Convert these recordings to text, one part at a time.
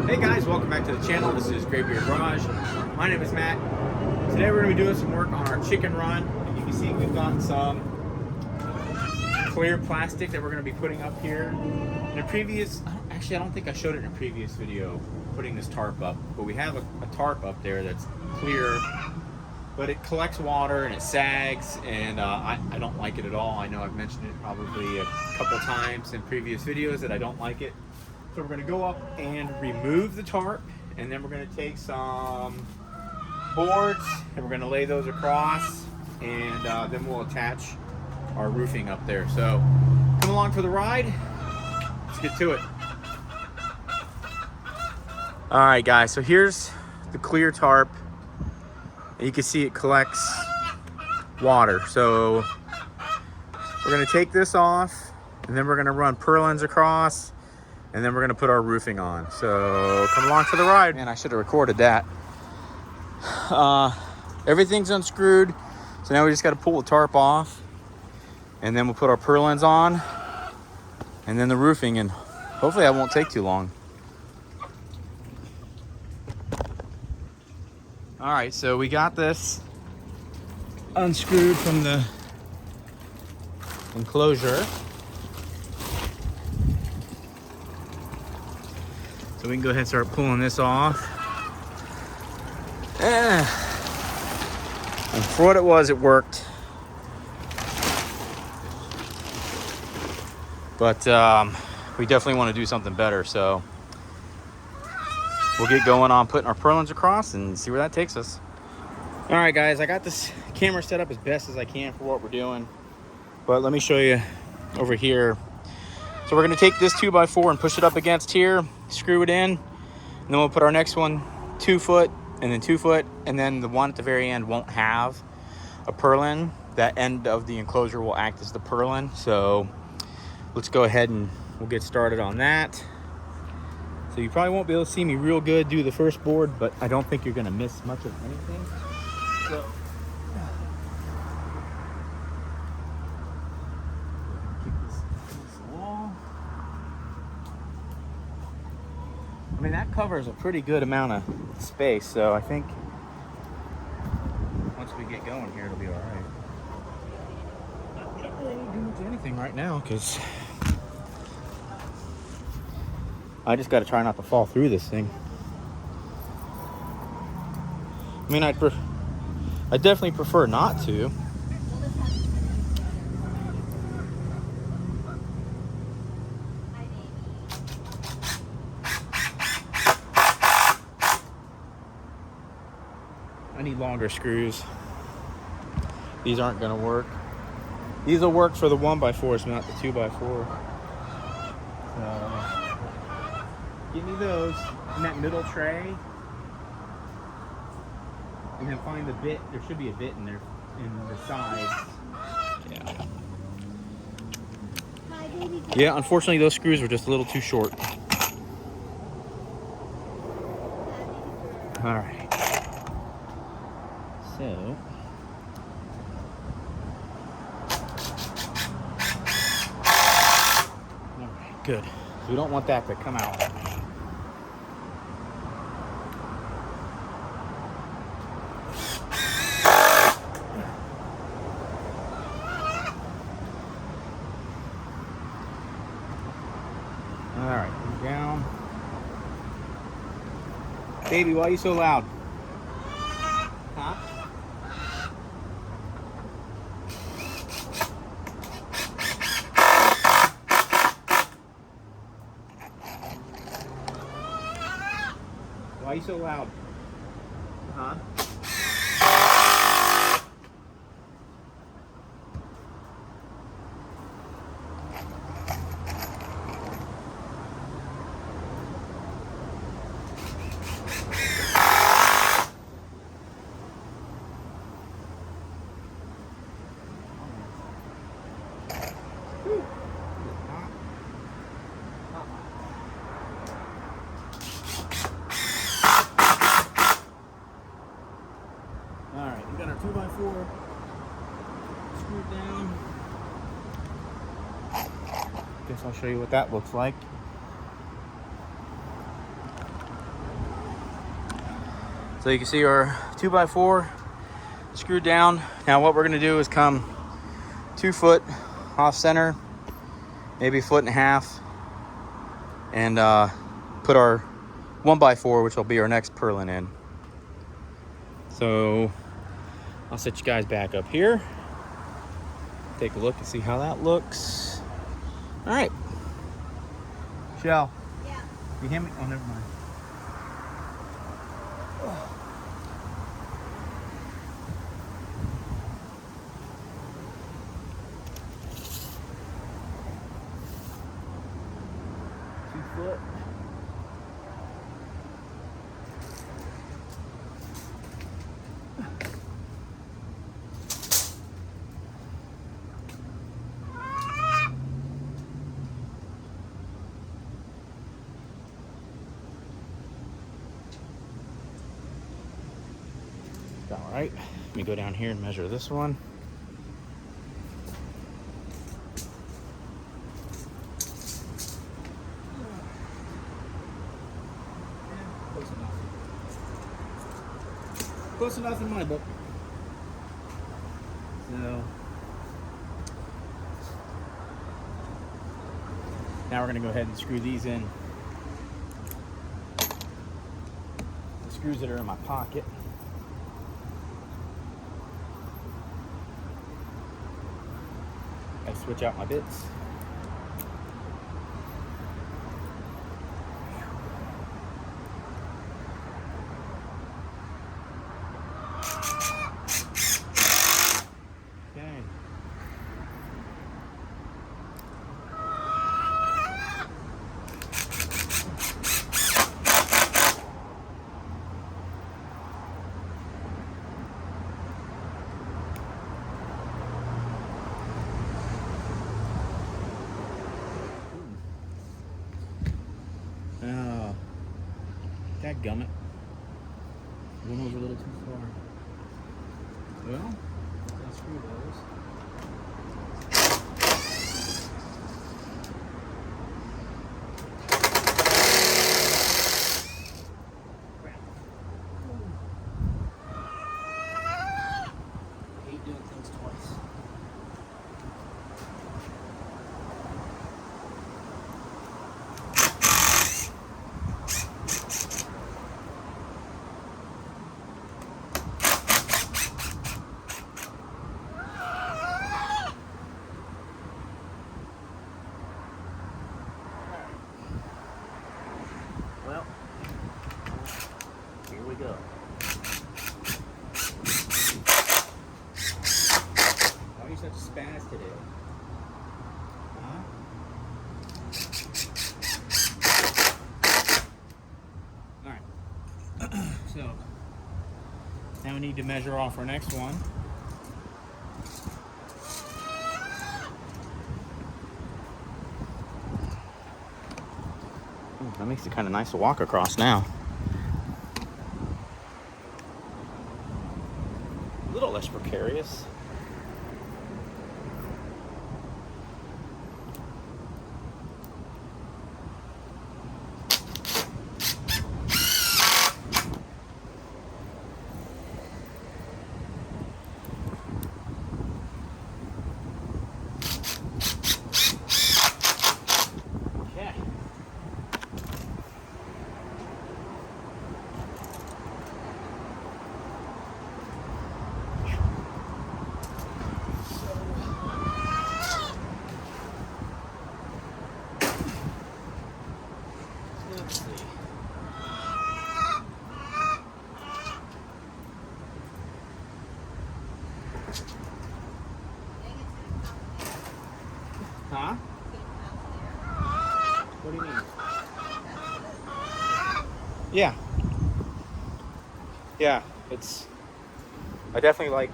Hey guys, welcome back to the channel. This is Graybeard Garage. My name is Matt. Today we're going to be doing some work on our chicken run. And you can see we've got some clear plastic that we're going to be putting up here. In a previous, I don't think I showed it in a previous video, putting this tarp up. But we have a tarp up there that's clear, but it collects water and it sags, and I don't like it at all. I know I've mentioned it probably a couple times in previous videos that I don't like it. So we're going to go up and remove the tarp, and then we're going to take some boards and we're going to lay those across, and then we'll attach our roofing up there. So come along for the ride. Let's get to it. All right, guys, so here's the clear tarp. And you can see it collects water. So we're going to take this off, and then we're going to run purlins across, and then we're gonna put our roofing on. So come along for the ride. Man, I should have recorded that. Everything's unscrewed. So now we just gotta pull the tarp off, and then we'll put our purlins on, and then the roofing, and hopefully that won't take too long. All right, so we got this unscrewed from the enclosure. So we can go ahead and start pulling this off. And for what it was, it worked. But we definitely want to do something better. So we'll get going on putting our purlins across and see where that takes us. All right, guys, I got this camera set up as best as I can for what we're doing. But let me show you over here. So we're gonna take this 2x4 and push it up against here, screw it in, and then we'll put our next one 2 foot and then 2 foot, and then the one at the very end won't have a purlin. That end of the enclosure will act as the purlin. So let's go ahead and we'll get started on that. So you probably won't be able to see me real good do the first board, but I don't think you're gonna miss much of anything. So I mean, that covers a pretty good amount of space, so I think once we get going here, it'll be all right. I don't really need to do much of anything right now, because I just got to try not to fall through this thing. I mean, I definitely prefer not to. I need longer screws. These aren't gonna work. These will work for the 1x4s, not the 2x4. So, give me those in that middle tray, and then find the bit. There should be a bit in there in the sides. Yeah, unfortunately those screws were just a little too short. All right. So, all right, good. So we don't want that to come out. All right, down. Baby, why are you so loud? Huh? Why are you so loud? Huh? We got our 2x4 screwed down. Guess I'll show you what that looks like. So you can see our 2x4 screwed down. Now what we're gonna do is come 2 foot off center, maybe 1.5 foot, and put our 1x4, which will be our next purlin in. So I'll set you guys back up here. Take a look and see how that looks. All right. Shell. Yeah. You hear me? Oh, never mind. Foot. All right, let me go down here and measure this one. Close enough in my book. So now we're going to go ahead and screw these in. The screws that are in my pocket. I switch out my bits. Oh, dadgummit. Went over a little too far. Well, I'll screw those. I hate doing things twice. Well, here we go. Why are you such a spaz today? Huh? Alright. So, now we need to measure off our next one. Ooh, that makes it kind of nice to walk across now. A little less precarious. Let's see. Huh? What do you mean? Yeah. Yeah, I definitely like.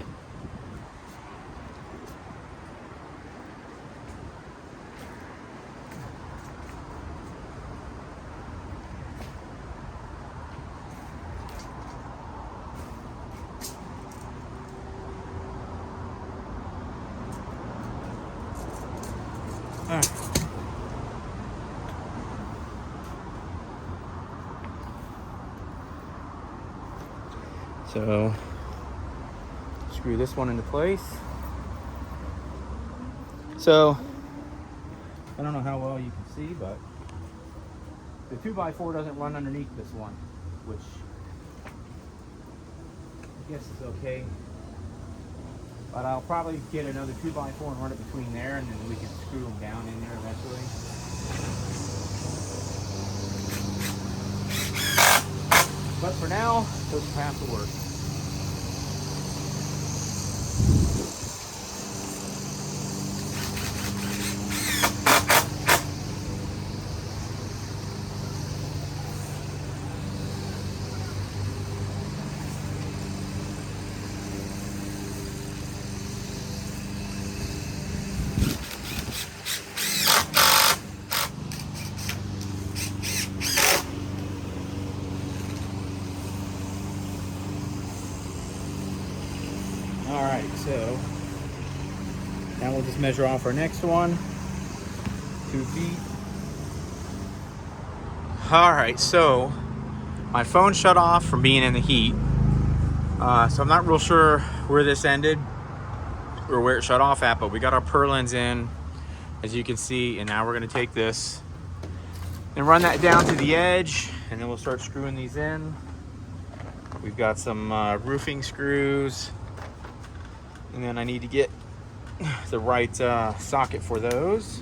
So screw this one into place. So I don't know how well you can see, but the 2x4 doesn't run underneath this one, which I guess is okay. But I'll probably get another 2x4 and run it between there, and then we can screw them down in there eventually. But for now, those have to work. Alright, so now we'll just measure off our next one. 2 feet. Alright, so my phone shut off from being in the heat. So I'm not real sure where this ended or where it shut off at, but we got our purlins in, as you can see, and now we're going to take this and run that down to the edge, and then we'll start screwing these in. We've got some roofing screws, and then I need to get the right socket for those.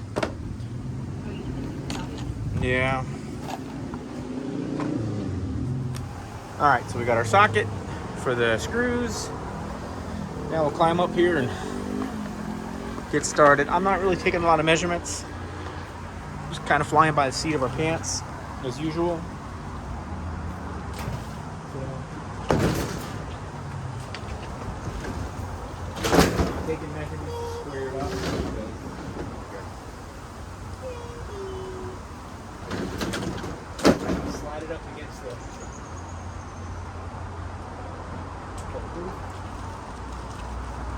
Yeah. All right, so we got our socket for the screws. Now we'll climb up here and get started. I'm not really taking a lot of measurements. Just kind of flying by the seat of our pants as usual. Taking measurements to square it up. Slide it up against the roof.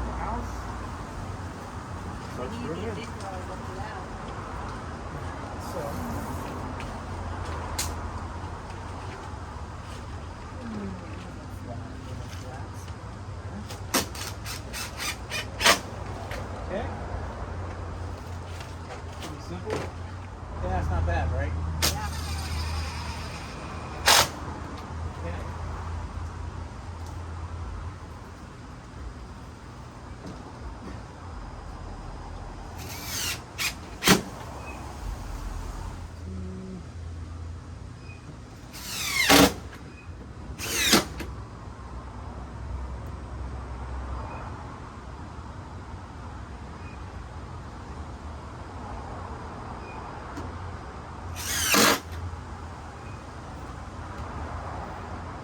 The house. Start screwing in. So. Okay. Pretty simple. Yeah, that's not bad, right? Yeah. Okay.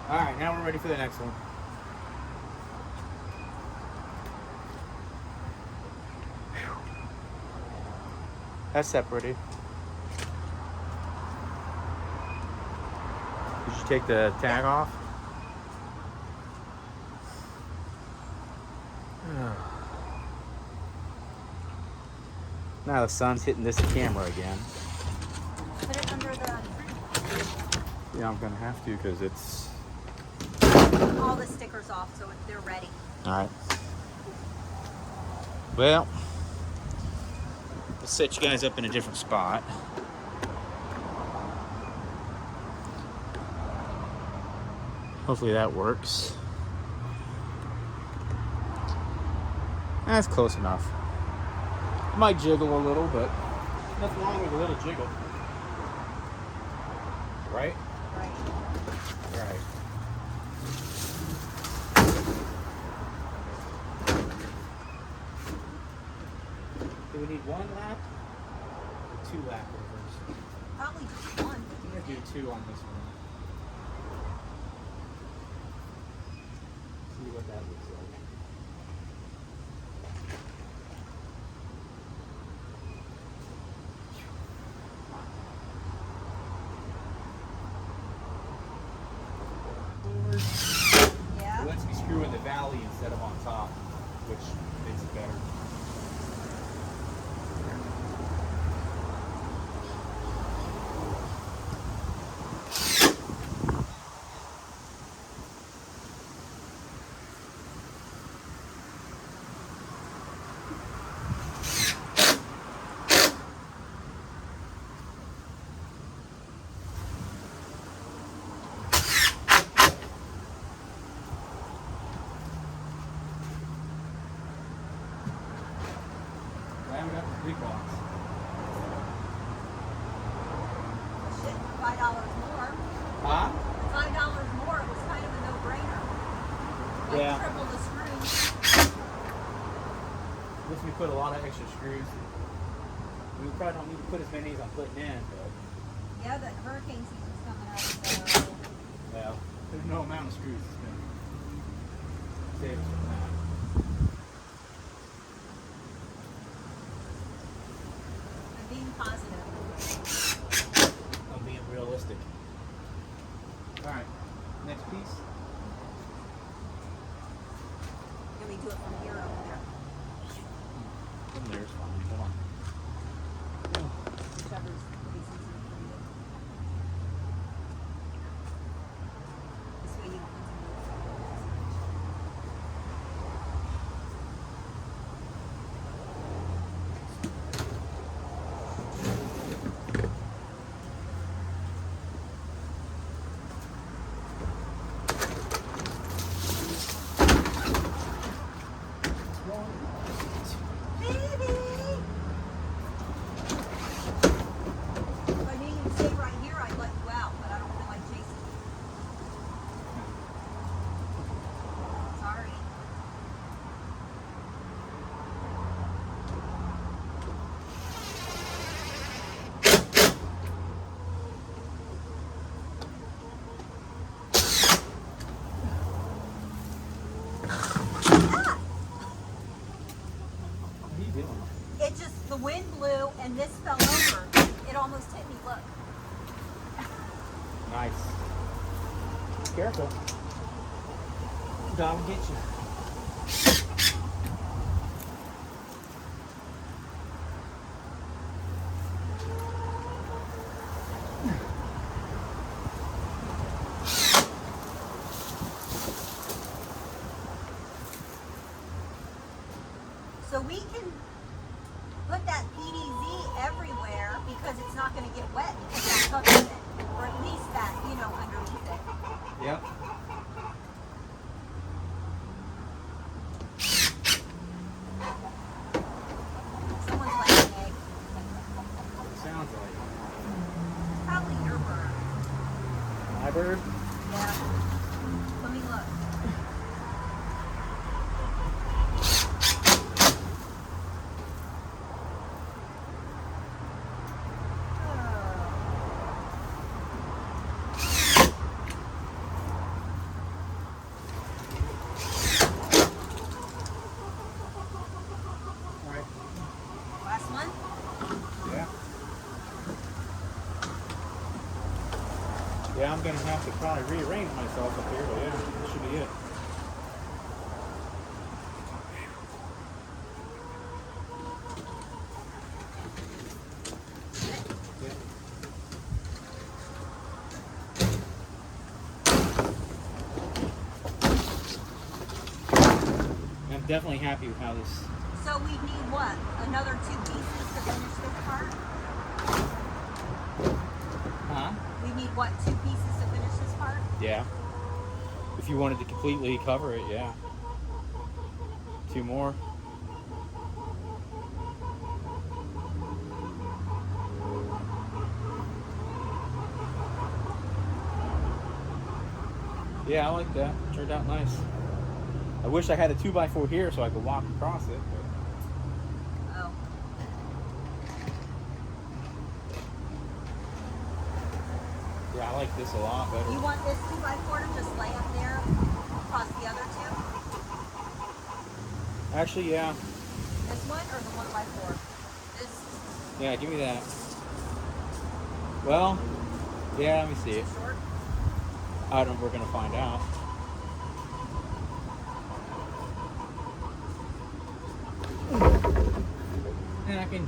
All right, now we're ready for the next one. That's separated. Did you take the tag off? Now the sun's hitting this camera again. Put it under the Yeah, I'm gonna have to because it's all the stickers off so they're ready. all right. Well, let's set you guys up in a different spot. Hopefully that works. That's close enough. It might jiggle a little, but nothing wrong with a little jiggle. Right? Right. Right. Do we need one lap or 2 lap overs? Probably just one. I'm gonna do 2 on this one. See what that looks like. Yeah. It lets me screw in the valley instead of on top, which makes it better. Huh? $5 more, it was kind of a no-brainer. Like Yeah. triple the screws. Guess we put a lot of extra screws. We probably don't need to put as many as I'm putting in, but Yeah, the hurricane season's coming up, so well, there's no amount of screws that's gonna save us from that. I'm being positive. I'm being realistic. Alright, next piece. Can we do it from here or over there? From there's fine. Come on. Whichever's easier for you. This way you don't have to Baby! If I knew you'd stay right here, I'd let you out, but I don't feel like chasing you. Sorry. Ah! What are you doing? It just, the wind blew and this fell over. It almost hit me, look. Nice. Careful. Dog will get you. So we can put that PDZ everywhere because it's not going to get wet because that covers it. Or at least that, you know, underneath it. Yep. Someone's laying an egg. Sounds like Probably your bird. my bird. Yeah. Let me look. Alright. Last one? Yeah. Yeah, I'm gonna have to probably rearrange myself up here, but yeah, that should be it. I'm definitely happy with how this. So we need what? Another 2 pieces to finish this part? Huh? We need what? 2 pieces to finish this part? Yeah. If you wanted to completely cover it, yeah. 2 more. Yeah, I like that. Turned out nice. I wish I had a 2x4 here so I could walk across it. But Oh. yeah, I like this a lot better. You want this 2x4 to just lay up there across the other 2? Actually, yeah. This one or the 1x4? This Yeah, give me that. Well, yeah, let me see it. is short. I don't know, we're gonna find out. And I can.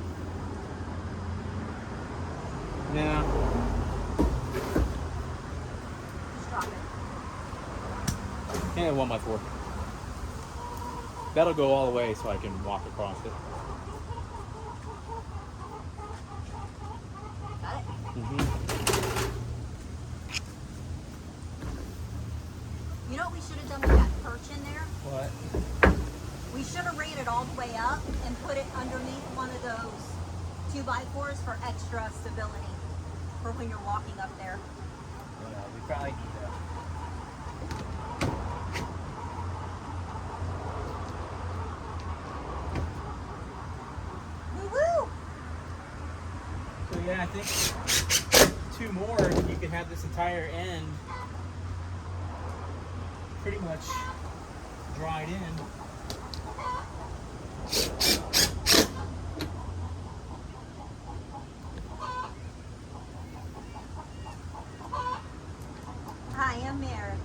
Yeah. Just drop it. Yeah, 1x4. That'll go all the way so I can walk across it. Got it? You know what we should have done with that perch in there? What? We should have rated all the way up and put it underneath one of those 2x4s for extra stability for when you're walking up there. don't know. We probably need Woo-woo! So yeah, I think 2 more, you could have this entire end pretty much dried in. Hi, America.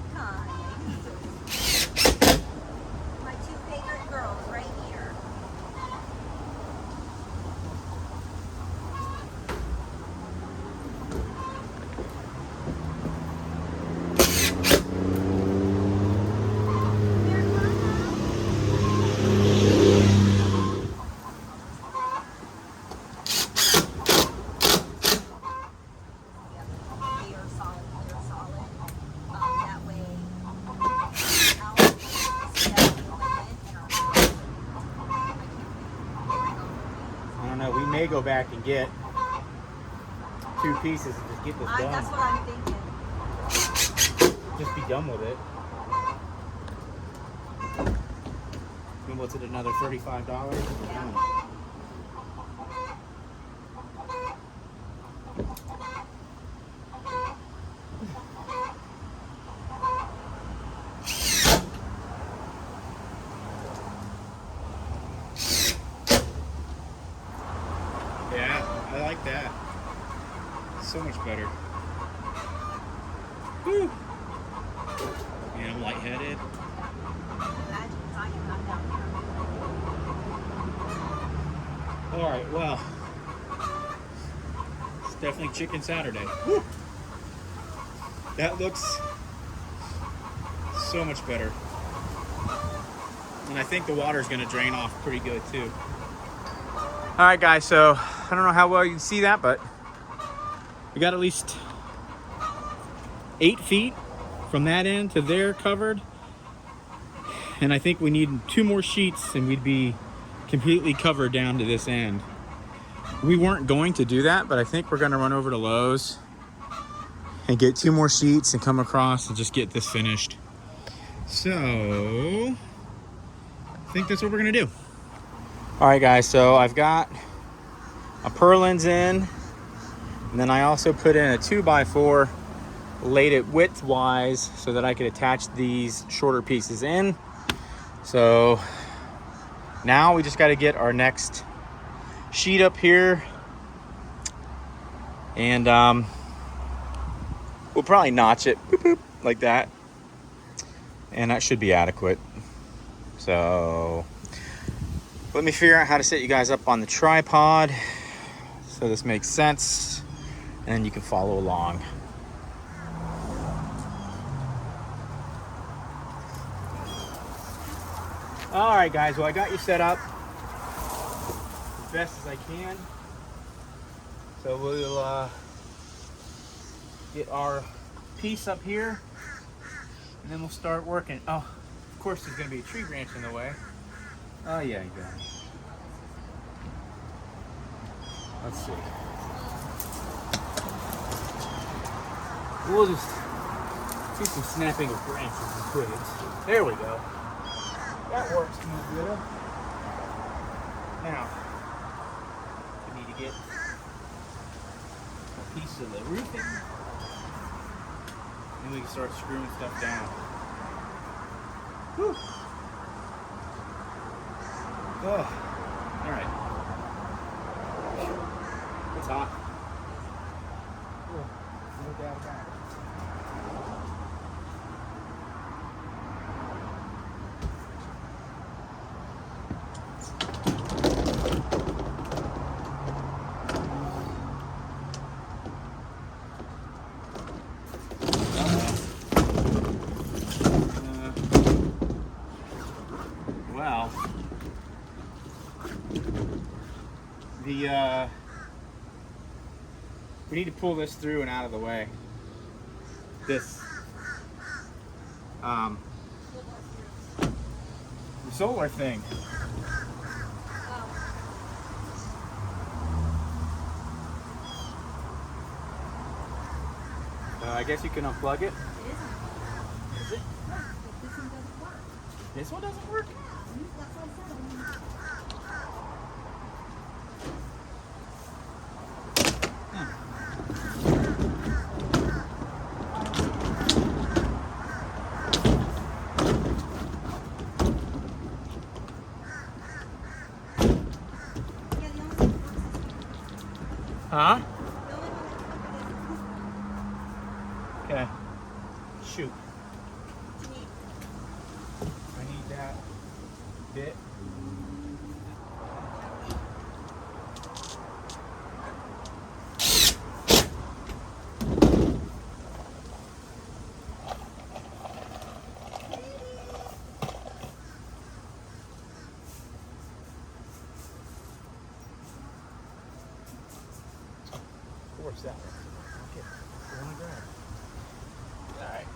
My 2 favorite girls right here. I don't know, we may go back and get 2 pieces and just get this done. That's what I'm thinking. Just be done with it. And what's it, another $35? Yeah. Yeah, I like that. So much better. Whew. Man, I'm lightheaded. Imagine if I can run down here. Alright, well. It's definitely Chicken Saturday. Whew. That looks so much better. And I think the water's gonna drain off pretty good too. Alright guys, so I don't know how well you can see that, but we got at least 8 feet from that end to there covered. And I think we need 2 more sheets and we'd be completely covered down to this end. We weren't going to do that, but I think we're gonna run over to Lowe's and get 2 more sheets and come across and just get this finished. So, I think that's what we're gonna do. All right guys, so I've got a purlins in, and then I also put in a 2x4, laid it widthwise so that I could attach these shorter pieces in. So now we just got to get our next sheet up here, and we'll probably notch it boop, boop, like that, and that should be adequate. So let me figure out how to set you guys up on the tripod so this makes sense and you can follow along. All right guys, well I got you set up as best as I can. So we'll get our piece up here and then we'll start working. Oh, of course there's gonna be a tree branch in the way. Oh yeah, you got it. Let's see. We'll just do some snapping of branches and twigs. There we go. That works good. Now, we need to get a piece of the roofing, and we can start screwing stuff down. Whew. Oh, all right. It's hot. Oh, no doubt about it. Well, we need to pull this through and out of the way. This the solar thing. I guess you can unplug it. It isn't. Is it? Look, this one doesn't work. This one doesn't work? That's what I said. Yeah, the only thing that works is Huh? the only one that's working is this one. Okay. Shoot. What you need? I need that bit. Of course, that one. Okay. I want to grab it. All right.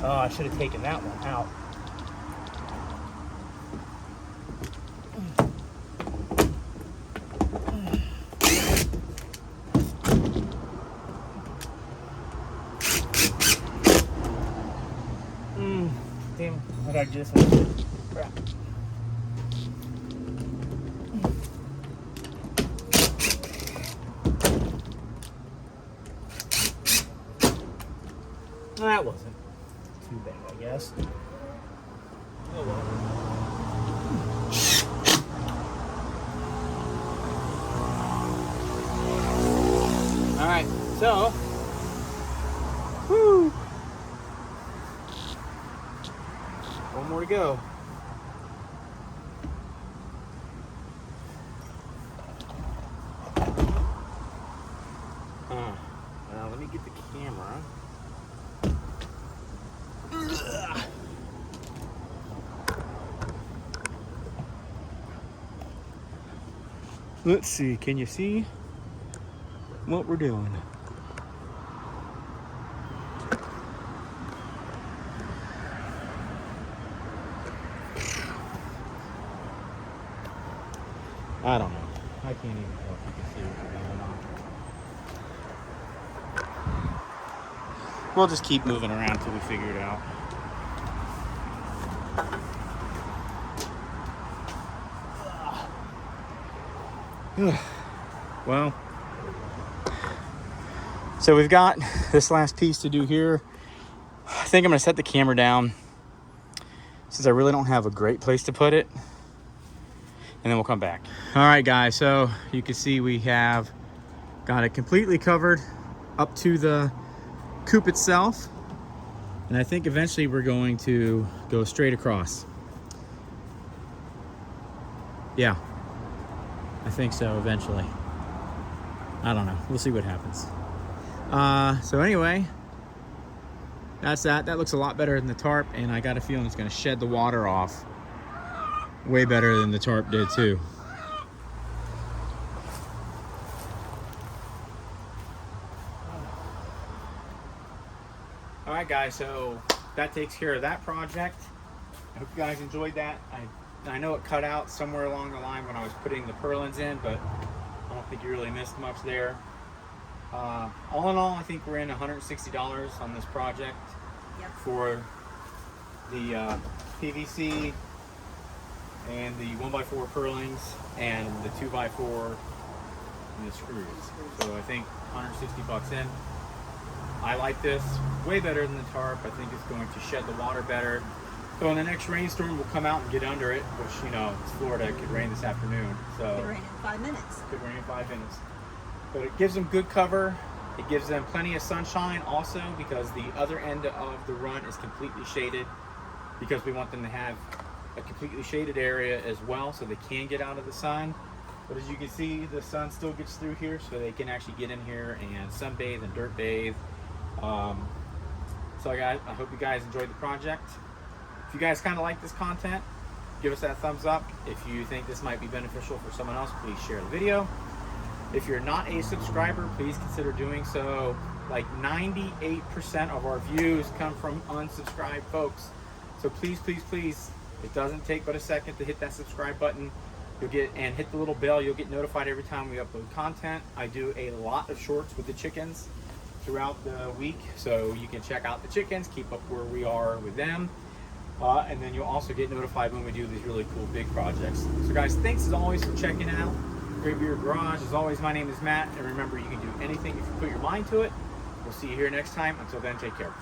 Oh, I should have taken that one out. Damn, I gotta do this one. Crap. That wasn't too bad, I guess. Oh well. All right, so, whew. One more to go. Well, let me get the camera. Let's see, can you see what we're doing? I don't know. I can't even tell if you can see what we're doing or not. We'll just keep moving around until we figure it out. Well, so we've got this last piece to do here. I think I'm gonna set the camera down since I really don't have a great place to put it, and then we'll come back. All right, guys, so you can see we have got it completely covered up to the coop itself, and I think eventually we're going to go straight across. Yeah, I think so eventually. I don't know, we'll see what happens. So anyway, that's that. That looks a lot better than the tarp, and I got a feeling it's gonna shed the water off way better than the tarp did too. All right, guys, so that takes care of that project. I hope you guys enjoyed that. I know it cut out somewhere along the line when I was putting the purlins in, but I don't think you really missed much there. All in all, I think we're in $160 on this project. Yep. For the PVC and the 1x4 purlins and the 2x4 and the screws. So I think 160 bucks in. I like this way better than the tarp. I think it's going to shed the water better. So in the next rainstorm, we'll come out and get under it, which, you know, it's Florida. It could rain this afternoon. So It could rain in 5 minutes. Could rain in 5 minutes. But it gives them good cover. It gives them plenty of sunshine also, because the other end of the run is completely shaded, because we want them to have a completely shaded area as well so they can get out of the sun. But as you can see, the sun still gets through here, so they can actually get in here and sunbathe and dirt bathe. So I hope you guys enjoyed the project. If you guys kind of like this content, give us that thumbs up. If you think this might be beneficial for someone else, please share the video. If you're not a subscriber, please consider doing so. Like 98% of our views come from unsubscribed folks. So please, please, please, it doesn't take but a second to hit that subscribe button. You'll get, and hit the little bell. You'll get notified every time we upload content. I do a lot of shorts with the chickens throughout the week, so you can check out the chickens, keep up where we are with them, and then you'll also get notified when we do these really cool big projects. So guys, thanks as always for checking out Graybeard Garage. As always, my name is Matt, and remember, you can do anything if you put your mind to it. We'll see you here next time. Until then, take care.